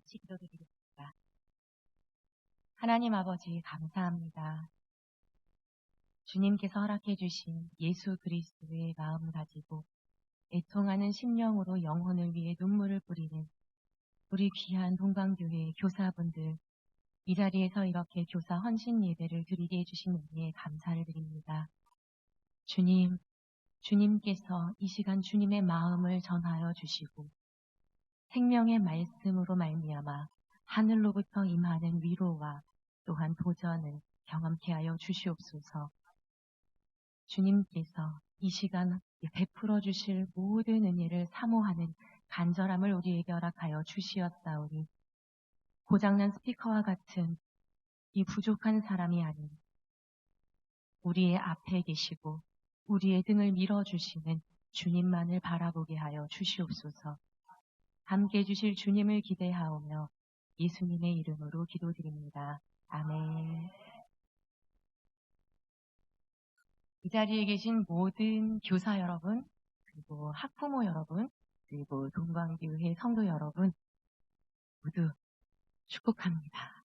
같이 기도드리겠습니다. 하나님 아버지 감사합니다. 주님께서 허락해 주신 예수 그리스도의 마음 가지고 애통하는 심령으로 영혼을 위해 눈물을 뿌리는 우리 귀한 동방교회 교사분들, 이 자리에서 이렇게 교사 헌신 예배를 드리게 해주신 은혜에 감사를 드립니다. 주님, 주님께서 이 시간 주님의 마음을 전하여 주시고 생명의 말씀으로 말미암아 하늘로부터 임하는 위로와 또한 도전을 경험케 하여 주시옵소서. 주님께서 이 시간 베풀어 주실 모든 은혜를 사모하는 간절함을 우리에게 허락하여 주시었사오니 고장난 스피커와 같은 이 부족한 사람이 아닌 우리의 앞에 계시고 우리의 등을 밀어주시는 주님만을 바라보게 하여 주시옵소서. 함께 해주실 주님을 기대하오며 예수님의 이름으로 기도드립니다. 아멘. 이 자리에 계신 모든 교사 여러분, 그리고 학부모 여러분, 그리고 동방교회 성도 여러분 모두 축복합니다.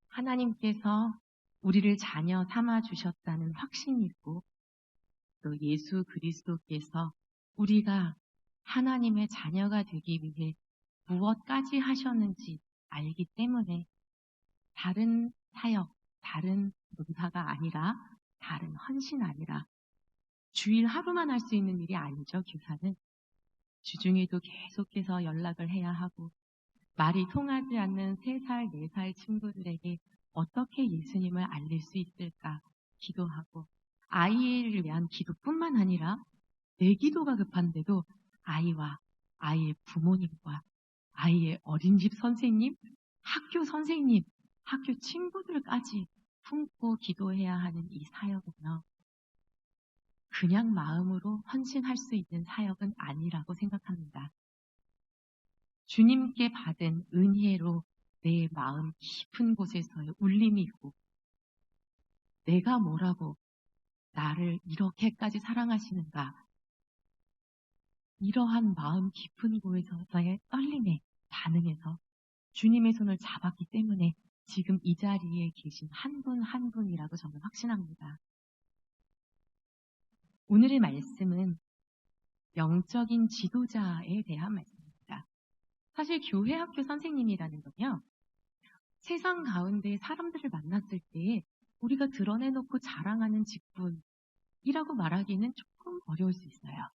하나님께서 우리를 자녀 삼아 주셨다는 확신이 있고 또 예수 그리스도께서 우리가 하나님의 자녀가 되기 위해 무엇까지 하셨는지 알기 때문에 다른 사역, 다른 농사가 아니라 다른 헌신 아니라 주일 하루만 할 수 있는 일이 아니죠. 교사는 주중에도 계속해서 연락을 해야 하고 말이 통하지 않는 3살, 4살 친구들에게 어떻게 예수님을 알릴 수 있을까 기도하고 아이를 위한 기도뿐만 아니라 내 기도가 급한데도 아이와 아이의 부모님과 아이의 어린이집 선생님, 학교 선생님, 학교 친구들까지 품고 기도해야 하는 이 사역은요. 그냥 마음으로 헌신할 수 있는 사역은 아니라고 생각합니다. 주님께 받은 은혜로 내 마음 깊은 곳에서의 울림이 있고 내가 뭐라고 나를 이렇게까지 사랑하시는가 이러한 마음 깊은 곳에서의 떨림에 반응해서 주님의 손을 잡았기 때문에 지금 이 자리에 계신 한 분 한 분이라고 저는 확신합니다. 오늘의 말씀은 영적인 지도자에 대한 말씀입니다. 사실 교회 학교 선생님이라는 건요. 세상 가운데 사람들을 만났을 때 우리가 드러내놓고 자랑하는 직분이라고 말하기는 조금 어려울 수 있어요.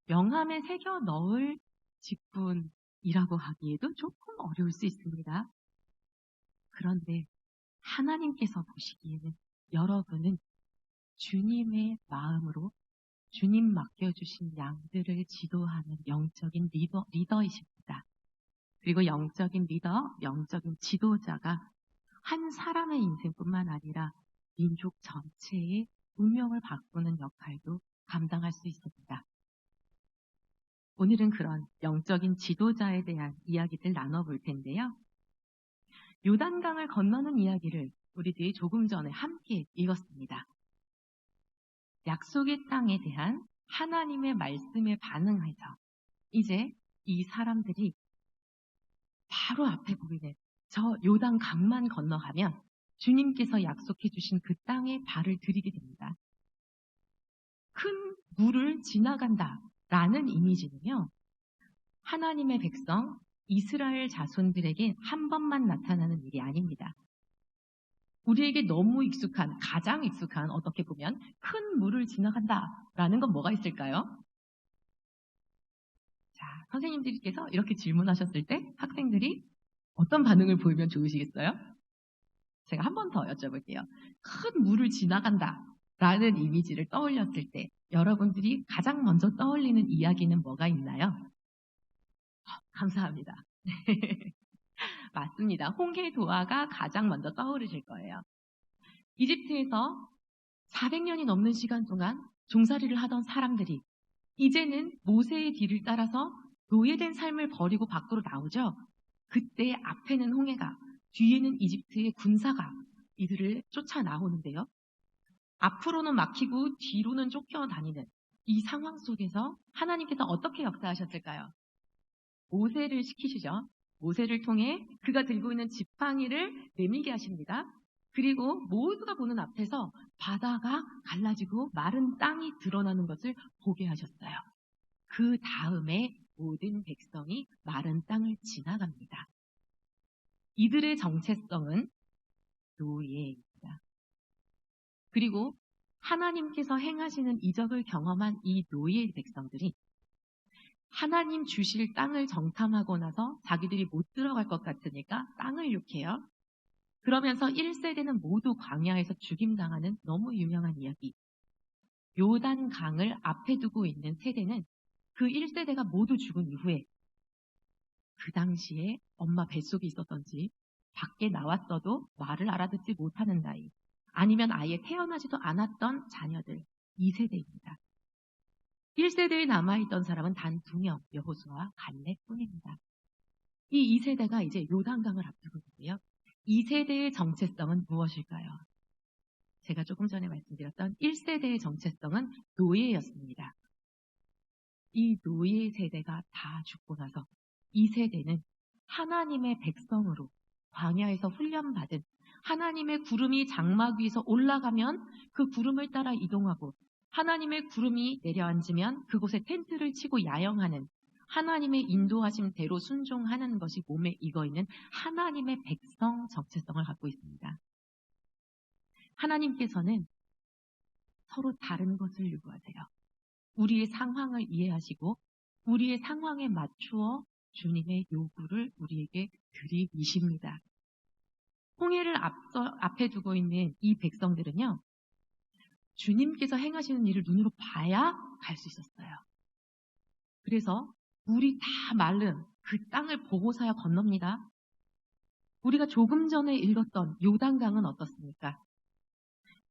명함에 새겨 넣을 직분이라고 하기에도 조금 어려울 수 있습니다. 그런데 하나님께서 보시기에는 여러분은 주님의 마음으로 주님 맡겨주신 양들을 지도하는 영적인 리더이십니다. 그리고 영적인 리더, 영적인 지도자가 한 사람의 인생뿐만 아니라 민족 전체의 운명을 바꾸는 역할도 감당할 수 있습니다. 오늘은 그런 영적인 지도자에 대한 이야기들 나눠볼 텐데요. 요단강을 건너는 이야기를 우리들이 조금 전에 함께 읽었습니다. 약속의 땅에 대한 하나님의 말씀에 반응해서 이제 이 사람들이 바로 앞에 보이는 저 요단강만 건너가면 주님께서 약속해 주신 그 땅에 발을 들이게 됩니다. 큰 물을 지나간다라는 이미지는요. 하나님의 백성 이스라엘 자손들에게 한 번만 나타나는 일이 아닙니다. 우리에게 너무 익숙한, 가장 익숙한 어떻게 보면 큰 물을 지나간다라는 건 뭐가 있을까요? 자, 선생님들께서 이렇게 질문하셨을 때 학생들이 어떤 반응을 보이면 좋으시겠어요? 제가 한 번 더 여쭤볼게요. 큰 물을 지나간다라는 이미지를 떠올렸을 때 여러분들이 가장 먼저 떠올리는 이야기는 뭐가 있나요? 감사합니다. 맞습니다. 홍해 도화가 가장 먼저 떠오르실 거예요. 이집트에서 400년이 넘는 시간 동안 종살이를 하던 사람들이 이제는 모세의 뒤를 따라서 노예된 삶을 버리고 밖으로 나오죠. 그때 앞에는 홍해가, 뒤에는 이집트의 군사가 이들을 쫓아 나오는데요. 앞으로는 막히고 뒤로는 쫓겨다니는 이 상황 속에서 하나님께서 어떻게 역사하셨을까요? 모세를 시키시죠. 모세를 통해 그가 들고 있는 지팡이를 내밀게 하십니다. 그리고 모두가 보는 앞에서 바다가 갈라지고 마른 땅이 드러나는 것을 보게 하셨어요. 그 다음에 모든 백성이 마른 땅을 지나갑니다. 이들의 정체성은 노예입니다. 그리고 하나님께서 행하시는 이적을 경험한 이 노예 백성들이 하나님 주실 땅을 정탐하고 나서 자기들이 못 들어갈 것 같으니까 땅을 욕해요. 그러면서 1세대는 모두 광야에서 죽임당하는 너무 유명한 이야기. 요단 강을 앞에 두고 있는 세대는 그 1세대가 모두 죽은 이후에 그 당시에 엄마 뱃속에 있었던지 밖에 나왔어도 말을 알아듣지 못하는 나이, 아니면 아예 태어나지도 않았던 자녀들, 2세대입니다. 1세대에 남아있던 사람은 단 2명, 여호수아와 갈렙뿐입니다. 이 2세대가 이제 요단강을 앞두고 있는데요. 2세대의 정체성은 무엇일까요? 제가 조금 전에 말씀드렸던 1세대의 정체성은 노예였습니다. 이 노예 세대가 다 죽고 나서 2세대는 하나님의 백성으로 광야에서 훈련받은 하나님의 구름이 장막 위에서 올라가면 그 구름을 따라 이동하고 하나님의 구름이 내려앉으면 그곳에 텐트를 치고 야영하는 하나님의 인도하심대로 순종하는 것이 몸에 익어있는 하나님의 백성 정체성을 갖고 있습니다. 하나님께서는 서로 다른 것을 요구하세요. 우리의 상황을 이해하시고 우리의 상황에 맞추어 주님의 요구를 우리에게 들이미십니다. 홍해를 앞에 두고 있는 이 백성들은요, 주님께서 행하시는 일을 눈으로 봐야 갈 수 있었어요. 그래서 물이 다 마른 그 땅을 보고서야 건넙니다. 우리가 조금 전에 읽었던 요단강은 어떻습니까?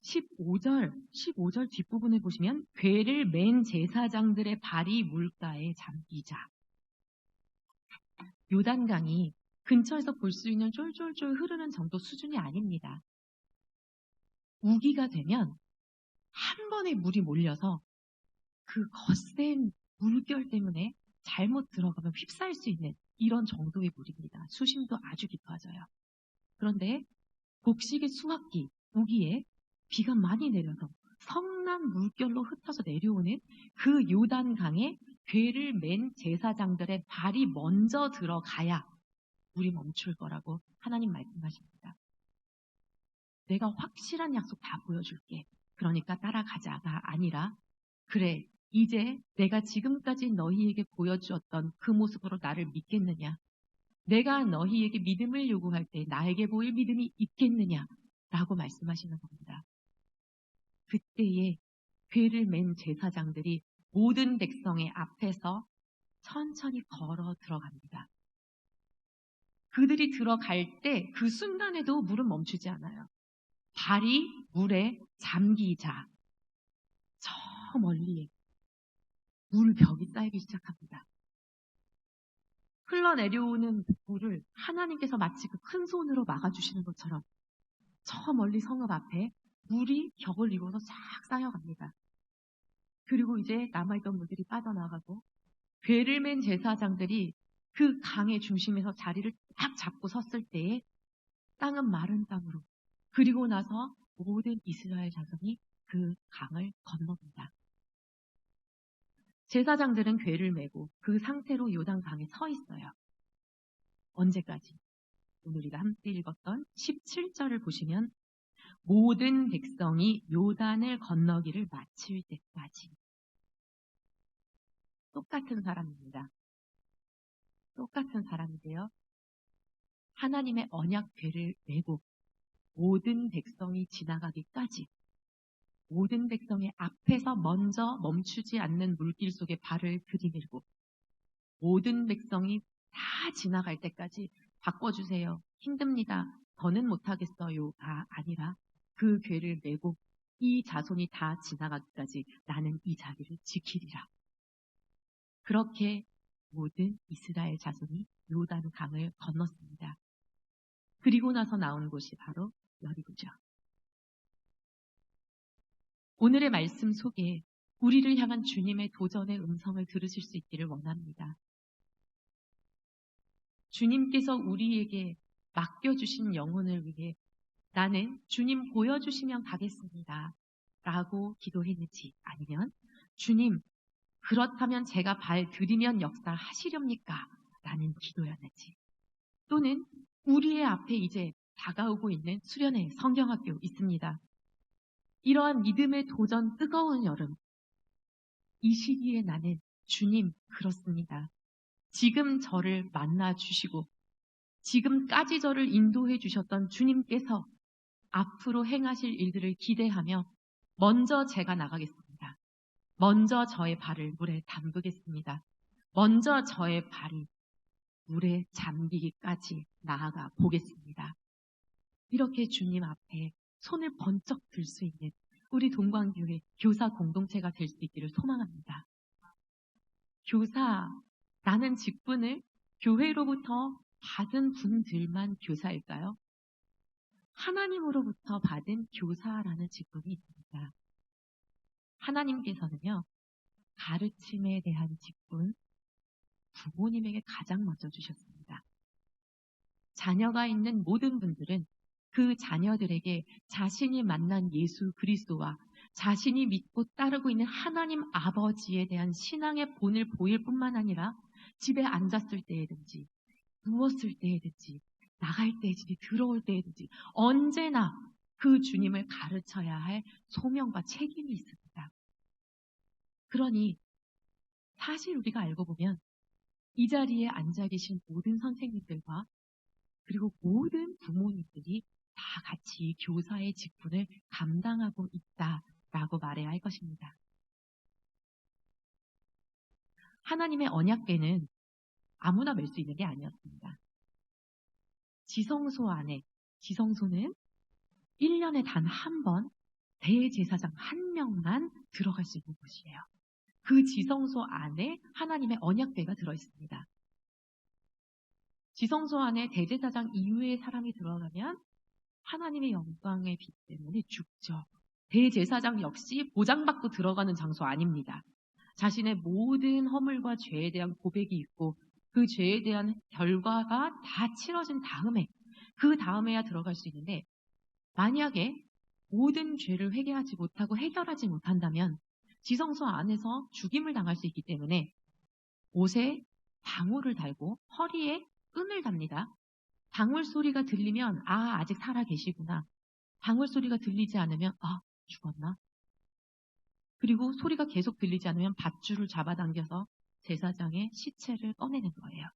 15절 뒷부분에 보시면 궤를 맨 제사장들의 발이 물가에 잠기자. 요단강이 근처에서 볼 수 있는 쫄쫄쫄 흐르는 정도 수준이 아닙니다. 우기가 되면 한 번에 물이 몰려서 그 거센 물결 때문에 잘못 들어가면 휩싸일 수 있는 이런 정도의 물입니다. 수심도 아주 깊어져요. 그런데 곡식의 수확기, 우기에 비가 많이 내려서 성난 물결로 흩어져 내려오는 그 요단강에 궤를 맨 제사장들의 발이 먼저 들어가야 물이 멈출 거라고 하나님 말씀하십니다. 내가 확실한 약속 다 보여줄게. 그러니까 따라가자가 아니라 그래, 이제 내가 지금까지 너희에게 보여주었던 그 모습으로 나를 믿겠느냐? 내가 너희에게 믿음을 요구할 때 나에게 보일 믿음이 있겠느냐? 라고 말씀하시는 겁니다. 그때에 궤를 맨 제사장들이 모든 백성의 앞에서 천천히 걸어 들어갑니다. 그들이 들어갈 때 그 순간에도 물은 멈추지 않아요. 발이 물에 잠기자 저 멀리에 물벽이 쌓이기 시작합니다. 흘러내려오는 물을 하나님께서 마치 그 큰 손으로 막아주시는 것처럼 저 멀리 성읍 앞에 물이 벽을 이루어서 쫙 쌓여갑니다. 그리고 이제 남아있던 물들이 빠져나가고 궤를 맨 제사장들이 그 강의 중심에서 자리를 딱 잡고 섰을 때에 땅은 마른 땅으로, 그리고 나서 모든 이스라엘 자손이 그 강을 건넙니다. 제사장들은 궤를 메고 그 상태로 요단강에 서 있어요. 언제까지? 오늘 우리가 함께 읽었던 17절을 보시면 모든 백성이 요단을 건너기를 마칠 때까지. 똑같은 사람입니다. 똑같은 사람인데요. 하나님의 언약 궤를 메고 모든 백성이 지나가기까지 모든 백성의 앞에서 먼저 멈추지 않는 물길 속에 발을 들이밀고 모든 백성이 다 지나갈 때까지 바꿔주세요. 힘듭니다. 더는 못하겠어요가 아니라 그 궤를 메고 이 자손이 다 지나가기까지 나는 이 자리를 지키리라. 그렇게 모든 이스라엘 자손이 요단 강을 건넜습니다. 그리고 나서 나온 곳이 바로 여리고죠. 오늘의 말씀 속에 우리를 향한 주님의 도전의 음성을 들으실 수 있기를 원합니다. 주님께서 우리에게 맡겨주신 영혼을 위해 나는 주님 보여주시면 가겠습니다. 라고 기도했는지, 아니면 주님, 그렇다면 제가 발 들이면 역사하시렵니까? 라는 기도였는지, 또는 우리의 앞에 이제 다가오고 있는 수련회 성경학교 있습니다. 이러한 믿음의 도전 뜨거운 여름, 이 시기에 나는 주님, 그렇습니다. 지금 저를 만나 주시고 지금까지 저를 인도해 주셨던 주님께서 앞으로 행하실 일들을 기대하며 먼저 제가 나가겠습니다. 먼저 저의 발을 물에 담그겠습니다. 먼저 저의 발이 물에 잠기기까지 나아가 보겠습니다. 이렇게 주님 앞에 손을 번쩍 들 수 있는 우리 동광교회 교사 공동체가 될 수 있기를 소망합니다. 교사라는 직분을 교회로부터 받은 분들만 교사일까요? 하나님으로부터 받은 교사라는 직분이 있습니다. 하나님께서는요, 가르침에 대한 직분, 부모님에게 가장 먼저 주셨습니다. 자녀가 있는 모든 분들은 그 자녀들에게 자신이 만난 예수 그리스도와 자신이 믿고 따르고 있는 하나님 아버지에 대한 신앙의 본을 보일 뿐만 아니라 집에 앉았을 때에든지 누웠을 때에든지 나갈 때든지 들어올 때에든지 언제나 그 주님을 가르쳐야 할 소명과 책임이 있습니다. 그러니 사실 우리가 알고 보면 이 자리에 앉아 계신 모든 선생님들과 그리고 모든 부모님들이 다 같이 교사의 직분을 감당하고 있다라고 말해야 할 것입니다. 하나님의 언약궤는 아무나 멜 수 있는 게 아니었습니다. 지성소 안에, 지성소는 1년에 단 한 번 대제사장 한 명만 들어갈 수 있는 곳이에요. 그 지성소 안에 하나님의 언약궤가 들어있습니다. 지성소 안에 대제사장 이후의 사람이 들어가면 하나님의 영광의 빛 때문에 죽죠. 대제사장 역시 보장받고 들어가는 장소 아닙니다. 자신의 모든 허물과 죄에 대한 고백이 있고 그 죄에 대한 결과가 다 치러진 다음에 그 다음에야 들어갈 수 있는데, 만약에 모든 죄를 회개하지 못하고 해결하지 못한다면 지성소 안에서 죽임을 당할 수 있기 때문에 옷에 방울을 달고 허리에 끈을 답니다. 방울 소리가 들리면 아직 살아 계시구나. 방울 소리가 들리지 않으면 죽었나? 그리고 소리가 계속 들리지 않으면 밧줄을 잡아당겨서 제사장의 시체를 꺼내는 거예요.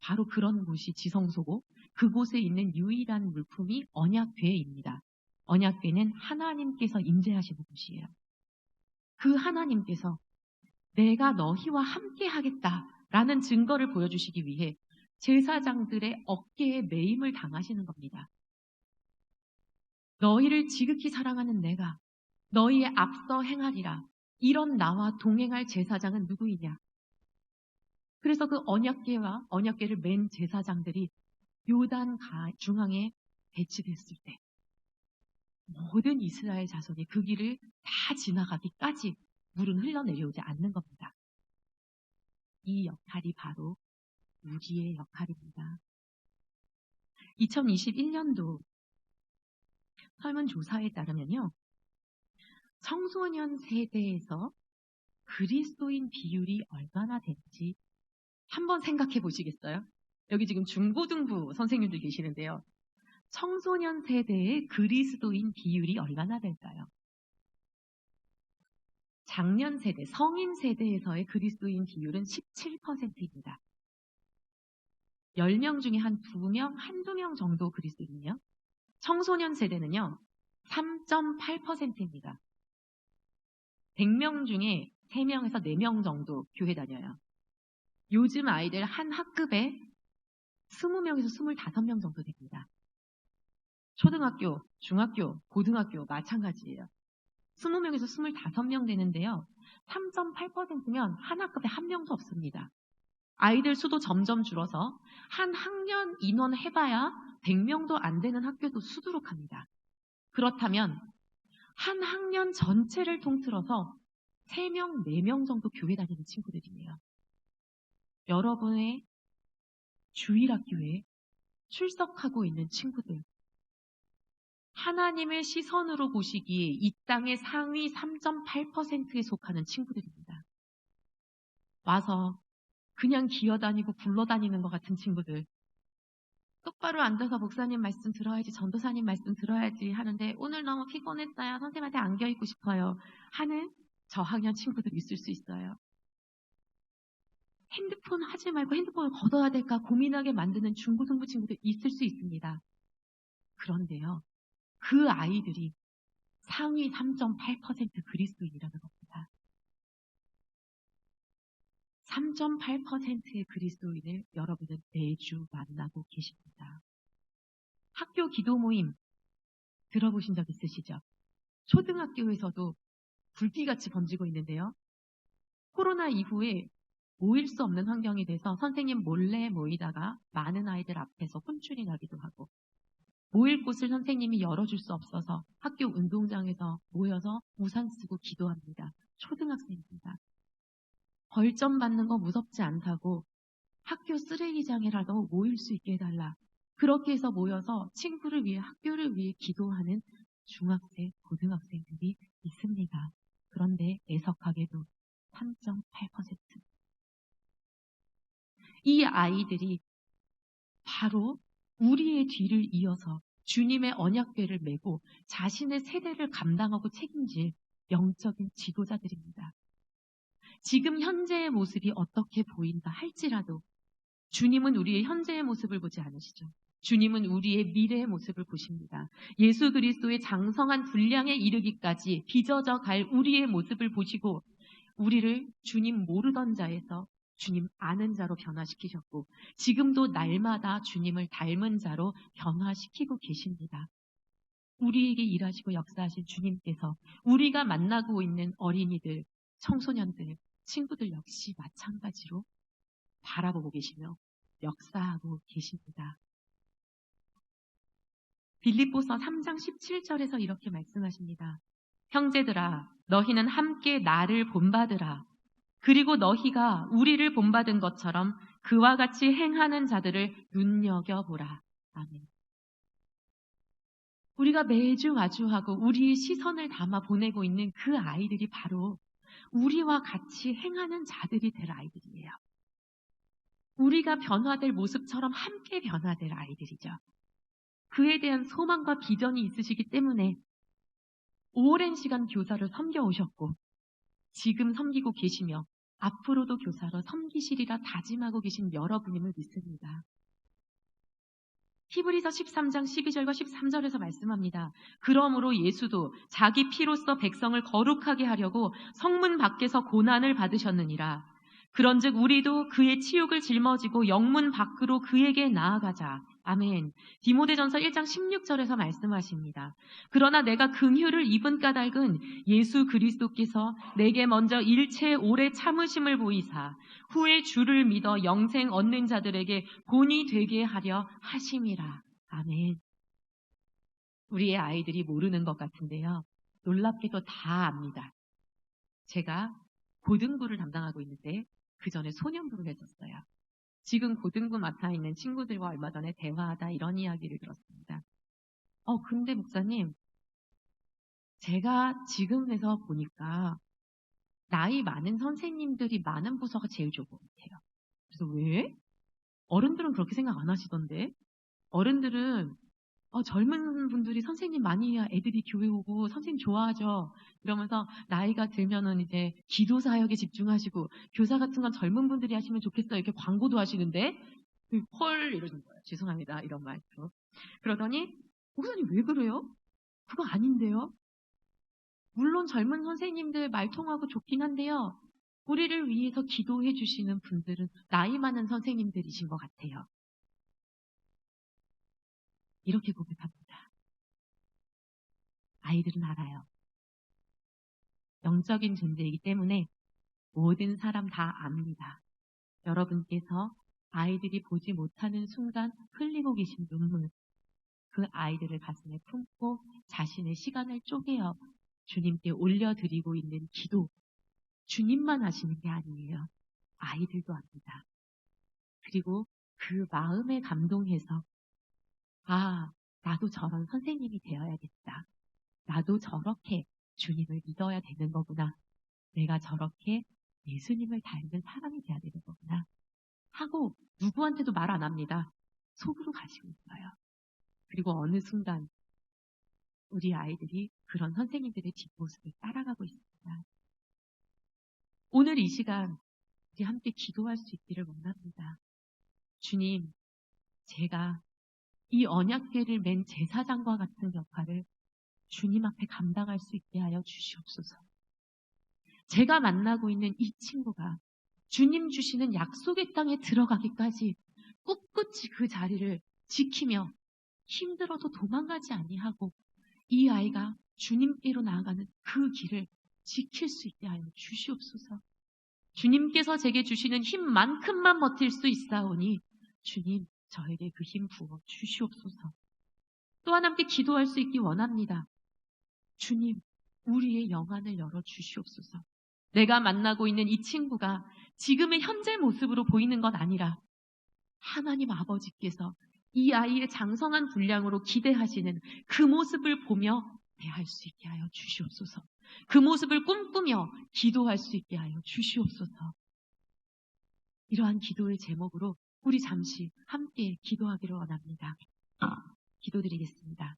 바로 그런 곳이 지성소고 그곳에 있는 유일한 물품이 언약궤입니다. 언약궤는 하나님께서 임재하시는 곳이에요. 그 하나님께서 내가 너희와 함께 하겠다라는 증거를 보여주시기 위해 제사장들의 어깨에 매임을 당하시는 겁니다. 너희를 지극히 사랑하는 내가 너희의 앞서 행하리라. 이런 나와 동행할 제사장은 누구이냐? 그래서 그 언약궤와 언약궤를 맨 제사장들이 요단 중앙에 배치됐을 때 모든 이스라엘 자손이 그 길을 다 지나가기까지 물은 흘러내려오지 않는 겁니다. 이 역할이 바로 우리의 역할입니다. 2021년도 설문조사에 따르면요, 청소년 세대에서 그리스도인 비율이 얼마나 되는지 한번 생각해 보시겠어요? 여기 지금 중고등부 선생님들 계시는데요. 청소년 세대의 그리스도인 비율이 얼마나 될까요? 장년 세대, 성인 세대에서의 그리스도인 비율은 17%입니다. 10명 중에 한 2명, 한두 명 정도 그리스도인이요. 청소년 세대는요, 3.8%입니다. 100명 중에 3명에서 4명 정도 교회 다녀요. 요즘 아이들 한 학급에 20명에서 25명 정도 됩니다. 초등학교, 중학교, 고등학교 마찬가지예요. 20명에서 25명 되는데요. 3.8%면 한 학급에 한 명도 없습니다. 아이들 수도 점점 줄어서 한 학년 인원 해봐야 100명도 안 되는 학교도 수두룩합니다. 그렇다면 한 학년 전체를 통틀어서 3명, 4명 정도 교회 다니는 친구들이에요. 여러분의 주일학교에 출석하고 있는 친구들, 하나님의 시선으로 보시기에 이 땅의 상위 3.8%에 속하는 친구들입니다. 와서 그냥 기어다니고 굴러다니는 것 같은 친구들, 똑바로 앉아서 목사님 말씀 들어야지, 전도사님 말씀 들어야지 하는데 오늘 너무 피곤했어요, 선생님한테 안겨있고 싶어요 하는 저학년 친구들이 있을 수 있어요. 핸드폰 하지 말고 핸드폰을 걷어야 될까 고민하게 만드는 중고등부 친구들 있을 수 있습니다. 그런데요, 그 아이들이 상위 3.8% 그리스도인이라는 겁니다. 3.8%의 그리스도인을 여러분은 매주 만나고 계십니다. 학교 기도 모임 들어보신 적 있으시죠? 초등학교에서도 불길같이 번지고 있는데요. 코로나 이후에 모일 수 없는 환경이 돼서 선생님 몰래 모이다가 많은 아이들 앞에서 혼쭐이 나기도 하고, 모일 곳을 선생님이 열어줄 수 없어서 학교 운동장에서 모여서 우산 쓰고 기도합니다. 초등학생입니다. 벌점 받는 거 무섭지 않다고 학교 쓰레기장이라도 모일 수 있게 해달라. 그렇게 해서 모여서 친구를 위해, 학교를 위해 기도하는 중학생, 고등학생들이 있습니다. 그런데 애석하게도 3.8%. 이 아이들이 바로 우리의 뒤를 이어서 주님의 언약궤를 메고 자신의 세대를 감당하고 책임질 영적인 지도자들입니다. 지금 현재의 모습이 어떻게 보인다 할지라도 주님은 우리의 현재의 모습을 보지 않으시죠. 주님은 우리의 미래의 모습을 보십니다. 예수 그리스도의 장성한 분량에 이르기까지 빚어져 갈 우리의 모습을 보시고 우리를 주님 모르던 자에서 주님 아는 자로 변화시키셨고 지금도 날마다 주님을 닮은 자로 변화시키고 계십니다. 우리에게 일하시고 역사하신 주님께서 우리가 만나고 있는 어린이들, 청소년들, 친구들 역시 마찬가지로 바라보고 계시며 역사하고 계십니다. 빌립보서 3장 17절에서 이렇게 말씀하십니다. 형제들아, 너희는 함께 나를 본받으라. 그리고 너희가 우리를 본받은 것처럼 그와 같이 행하는 자들을 눈여겨보라. 아멘. 우리가 매주 마주하고 우리의 시선을 담아 보내고 있는 그 아이들이 바로 우리와 같이 행하는 자들이 될 아이들이에요. 우리가 변화될 모습처럼 함께 변화될 아이들이죠. 그에 대한 소망과 비전이 있으시기 때문에 오랜 시간 교사를 섬겨오셨고 지금 섬기고 계시며 앞으로도 교사로 섬기시리라 다짐하고 계신 여러분임을 믿습니다. 히브리서 13장 12절과 13절에서 말씀합니다. 그러므로 예수도 자기 피로써 백성을 거룩하게 하려고 성문 밖에서 고난을 받으셨느니라. 그런즉 우리도 그의 치욕을 짊어지고 영문 밖으로 그에게 나아가자. 아멘. 디모데전서 1장 16절에서 말씀하십니다. 그러나 내가 긍휼을 입은 까닭은 예수 그리스도께서 내게 먼저 일체 오래 참으심을 보이사 후에 주를 믿어 영생 얻는 자들에게 본이 되게 하려 하심이라. 아멘. 우리의 아이들이 모르는 것 같은데요. 놀랍게도 다 압니다. 제가 고등부를 담당하고 있는데 그 전에 소년부를 했었어요. 지금 고등부 맡아 있는 친구들과 얼마 전에 대화하다 이런 이야기를 들었습니다. 근데 목사님, 제가 지금 해서 보니까 나이 많은 선생님들이 많은 부서가 제일 좋은 것 같아요. 그래서 왜? 어른들은 그렇게 생각 안 하시던데? 어른들은 젊은 분들이 선생님 많이 해야 애들이 교회 오고 선생님 좋아하죠. 이러면서 나이가 들면은 이제 기도 사역에 집중하시고 교사 같은 건 젊은 분들이 하시면 좋겠어요. 이렇게 광고도 하시는데 헐 이러는 거예요. 죄송합니다. 이런 말도. 그러더니 목사님 왜 그래요? 그거 아닌데요. 물론 젊은 선생님들 말 통하고 좋긴 한데요. 우리를 위해서 기도해 주시는 분들은 나이 많은 선생님들이신 것 같아요. 이렇게 고백합니다. 아이들은 알아요. 영적인 존재이기 때문에 모든 사람 다 압니다. 여러분께서 아이들이 보지 못하는 순간 흘리고 계신 눈물, 그 아이들을 가슴에 품고 자신의 시간을 쪼개어 주님께 올려드리고 있는 기도, 주님만 하시는 게 아니에요. 아이들도 합니다. 그리고 그 마음에 감동해서 아, 나도 저런 선생님이 되어야겠다. 나도 저렇게 주님을 믿어야 되는 거구나. 내가 저렇게 예수님을 닮은 사람이 돼야 되는 거구나. 하고 누구한테도 말 안 합니다. 속으로 가시고 있어요. 그리고 어느 순간 우리 아이들이 그런 선생님들의 뒷모습을 따라가고 있습니다. 오늘 이 시간 우리 함께 기도할 수 있기를 원합니다. 주님, 제가 이 언약궤를 맨 제사장과 같은 역할을 주님 앞에 감당할 수 있게 하여 주시옵소서. 제가 만나고 있는 이 친구가 주님 주시는 약속의 땅에 들어가기까지 꿋꿋이 그 자리를 지키며 힘들어도 도망가지 아니하고 이 아이가 주님께로 나아가는 그 길을 지킬 수 있게 하여 주시옵소서. 주님께서 제게 주시는 힘만큼만 버틸 수 있사오니 주님 저에게 그 힘 부어 주시옵소서. 또한 함께 기도할 수 있기 원합니다. 주님, 우리의 영안을 열어 주시옵소서. 내가 만나고 있는 이 친구가 지금의 현재 모습으로 보이는 것 아니라 하나님 아버지께서 이 아이의 장성한 분량으로 기대하시는 그 모습을 보며 대할 수 있게 하여 주시옵소서. 그 모습을 꿈꾸며 기도할 수 있게 하여 주시옵소서. 이러한 기도의 제목으로 우리 잠시 함께 기도하기를 원합니다. 기도드리겠습니다.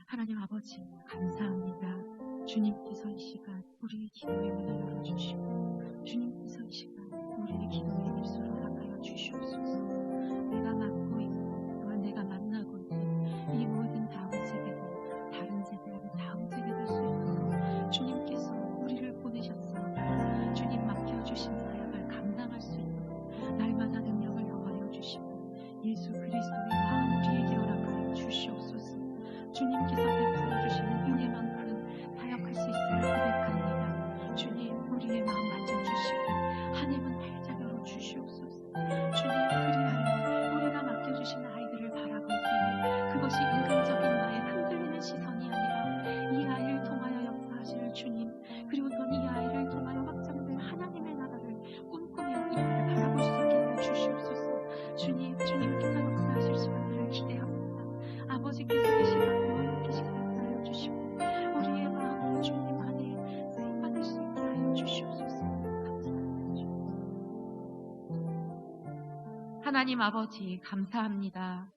하나님 아버지 감사합니다. 주님께서 이 시간 우리의 기도의 문을 열어주시고 주님께서 이 시간 우리의 기도의 입술을 허락하여 주시옵소서. 내가 맡고 있고 또한 내가 만나고 있는 이 모든 다음 세대들, 다른 세대들, 다음 세대 될 수 있도록 주님께서 우리를 보내셨사오니 주님 맡겨주신 사역을 감당할 수 있도록 날마다 능력을 더하여 주시고 예수 그리스도의 마음 우리에게 허락하여 주시옵소서. 주님께서 베풀어 주시는 은혜만큼 사역할 수 있음을 고백합니다. 주님 우리의 마음 만져주시고 하늘문 활짝 열어주시옵소서. 주님 그리하여 우리가 맡겨주신 아이들을 바라볼 때에 그것이 인간적인 나의 흔들리는 시선이 아니라 이 아이를 통하여 역사하실 주님, 그리고 또 이 아이를 통하여 확장될 하나님의 나라를 꿈꾸며 이 아이를 바라볼 수 있게 하여 주시옵소서. 주님, 주님께서 역사하실 시간들을 기대합니다. 아버지께서 이 시간과 함께 식사하여 주시고 우리의 마음으로 주님 안에 쓰임받을 수 있게 하여 주시옵소서. 감사합니다. 하나님 아버지 감사합니다.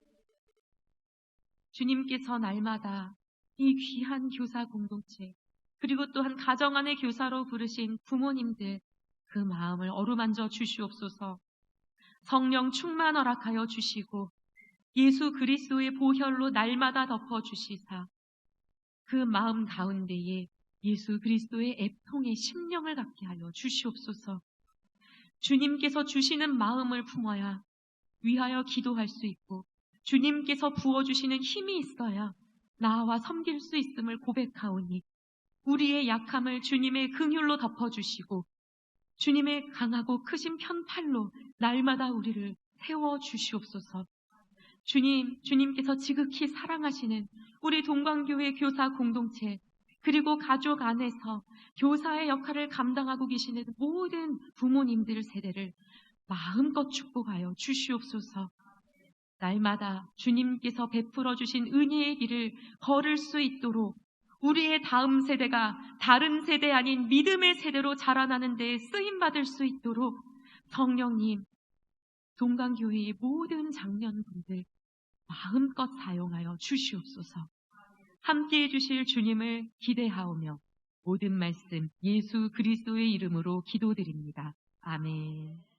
주님께서 날마다 이 귀한 교사 공동체 그리고 또한 가정 안의 교사로 부르신 부모님들 그 마음을 어루만져 주시옵소서. 성령 충만 허락하여 주시고 예수 그리스도의 보혈로 날마다 덮어주시사 그 마음 가운데에 예수 그리스도의 애통의 심령을 갖게 하여 주시옵소서. 주님께서 주시는 마음을 품어야 위하여 기도할 수 있고 주님께서 부어주시는 힘이 있어야 나와 섬길 수 있음을 고백하오니 우리의 약함을 주님의 긍휼로 덮어주시고 주님의 강하고 크신 편팔로 날마다 우리를 세워주시옵소서. 주님께서 지극히 사랑하시는 우리 동광교회 교사 공동체 그리고 가족 안에서 교사의 역할을 감당하고 계시는 모든 부모님들 세대를 마음껏 축복하여 주시옵소서. 날마다 주님께서 베풀어 주신 은혜의 길을 걸을 수 있도록 우리의 다음 세대가 다른 세대 아닌 믿음의 세대로 자라나는 데에 쓰임받을 수 있도록 성령님, 동강교회의 모든 장년분들 마음껏 사용하여 주시옵소서. 함께해 주실 주님을 기대하오며 모든 말씀 예수 그리스도의 이름으로 기도드립니다. 아멘.